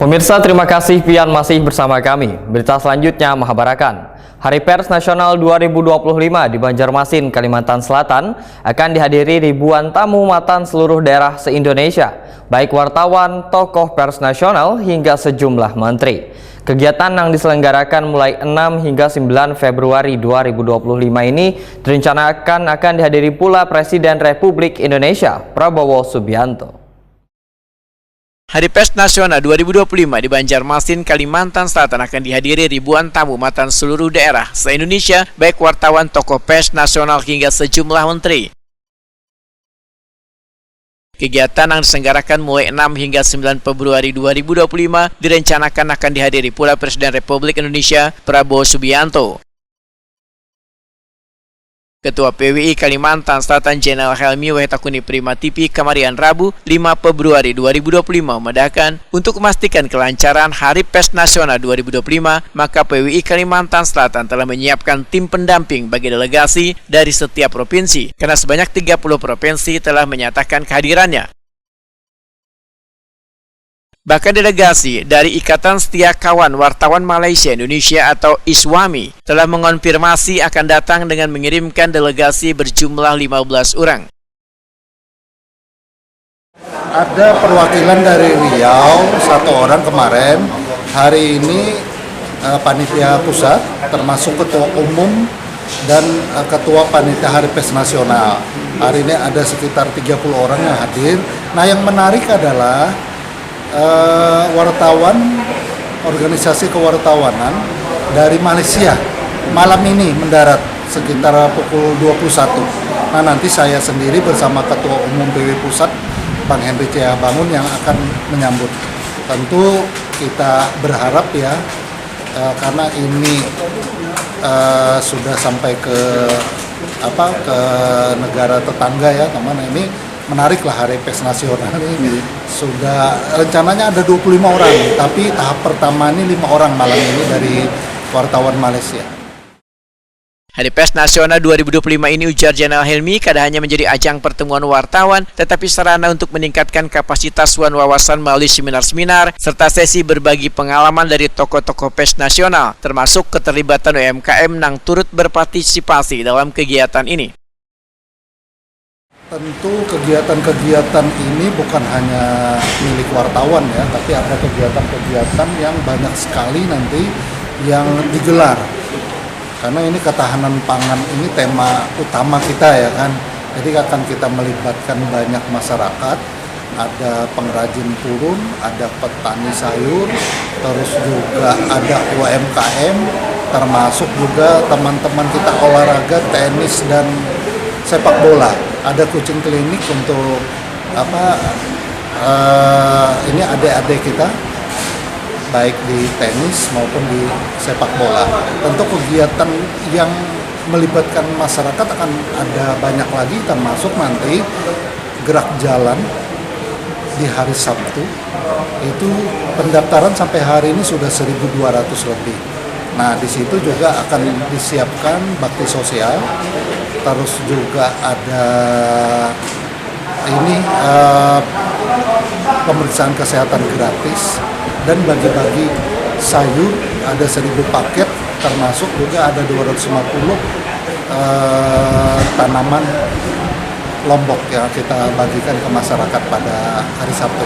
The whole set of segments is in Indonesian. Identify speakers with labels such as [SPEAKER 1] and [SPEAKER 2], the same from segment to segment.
[SPEAKER 1] Pemirsa, terima kasih pian masih bersama kami. Berita selanjutnya Mahabarakan. Hari Pers Nasional 2025 di Banjarmasin, Kalimantan Selatan akan dihadiri ribuan tamu matan seluruh daerah se-Indonesia, baik wartawan, tokoh pers nasional hingga sejumlah menteri. Kegiatan yang diselenggarakan mulai 6 hingga 9 Februari 2025 ini direncanakan akan dihadiri pula Presiden Republik Indonesia, Prabowo Subianto.
[SPEAKER 2] Hari Pers Nasional 2025 di Banjarmasin, Kalimantan Selatan akan dihadiri ribuan tamu matan seluruh daerah se-Indonesia, baik wartawan, tokoh pers nasional hingga sejumlah menteri. Kegiatan yang diselenggarakan mulai 6 hingga 9 Februari 2025 direncanakan akan dihadiri pula Presiden Republik Indonesia, Prabowo Subianto. Ketua PWI Kalimantan Selatan Jenderal Helmy Wahyutakuni Prima TV kemarin Rabu 5 Februari 2025 memedahkan untuk memastikan kelancaran Hari Pers Nasional 2025, maka PWI Kalimantan Selatan telah menyiapkan tim pendamping bagi delegasi dari setiap provinsi, karena sebanyak 30 provinsi telah menyatakan kehadirannya. Bahkan delegasi dari Ikatan Setia Kawan Wartawan Malaysia Indonesia atau ISWAMI telah mengonfirmasi akan datang dengan mengirimkan delegasi berjumlah 15 orang.
[SPEAKER 3] Ada perwakilan dari Riau, 1 orang kemarin. Hari ini panitia pusat termasuk ketua umum dan ketua panitia Hari Pers Nasional. Hari ini ada sekitar 30 orang yang hadir. Nah, yang menarik adalah wartawan, organisasi kewartawanan dari Malaysia malam ini mendarat sekitar pukul 21. Nah, nanti saya sendiri bersama Ketua Umum PW Pusat, Bang Henry C. Bangun yang akan menyambut. Tentu kita berharap ya, karena ini sudah sampai ke negara tetangga ya, kemana ini. Menariklah Hari Pers Nasional ini. Sudah rencananya ada 25 orang, tapi tahap pertama ini 5 orang malam ini dari wartawan Malaysia.
[SPEAKER 2] Hari Pers Nasional 2025 ini, ujar Jenderal Helmy, kada hanya menjadi ajang pertemuan wartawan, tetapi sarana untuk meningkatkan kapasitas wan wawasan melalui seminar-seminar, serta sesi berbagi pengalaman dari tokoh-tokoh pers nasional, termasuk keterlibatan UMKM yang turut berpartisipasi dalam kegiatan ini.
[SPEAKER 3] Tentu kegiatan-kegiatan ini bukan hanya milik wartawan ya, tapi ada kegiatan-kegiatan yang banyak sekali nanti yang digelar. Karena ini ketahanan pangan ini tema utama kita ya kan. Jadi akan kita melibatkan banyak masyarakat, ada pengrajin purun, ada petani sayur, terus juga ada UMKM, termasuk juga teman-teman kita olahraga, tenis dan sepak bola. Ada kucing klinik untuk ini adik-adik kita, baik di tenis maupun di sepak bola. Tentu kegiatan yang melibatkan masyarakat akan ada banyak lagi, termasuk nanti gerak jalan di hari Sabtu. Itu pendaftaran sampai hari ini sudah 1.200 lebih. Nah, di situ juga akan disiapkan bakti sosial. Terus juga ada ini pemeriksaan kesehatan gratis dan bagi-bagi sayur, ada 1.000 paket, termasuk juga ada 250 tanaman lombok yang kita bagikan ke masyarakat pada hari Sabtu.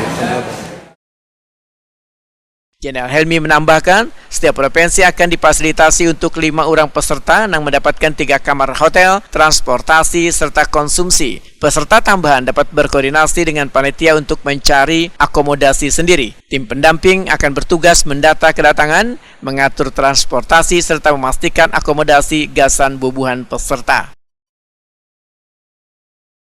[SPEAKER 2] Jenderal Helmy menambahkan, setiap provinsi akan difasilitasi untuk 5 orang peserta yang mendapatkan 3 kamar hotel, transportasi, serta konsumsi. Peserta tambahan dapat berkoordinasi dengan panitia untuk mencari akomodasi sendiri. Tim pendamping akan bertugas mendata kedatangan, mengatur transportasi, serta memastikan akomodasi gasan bubuhan peserta.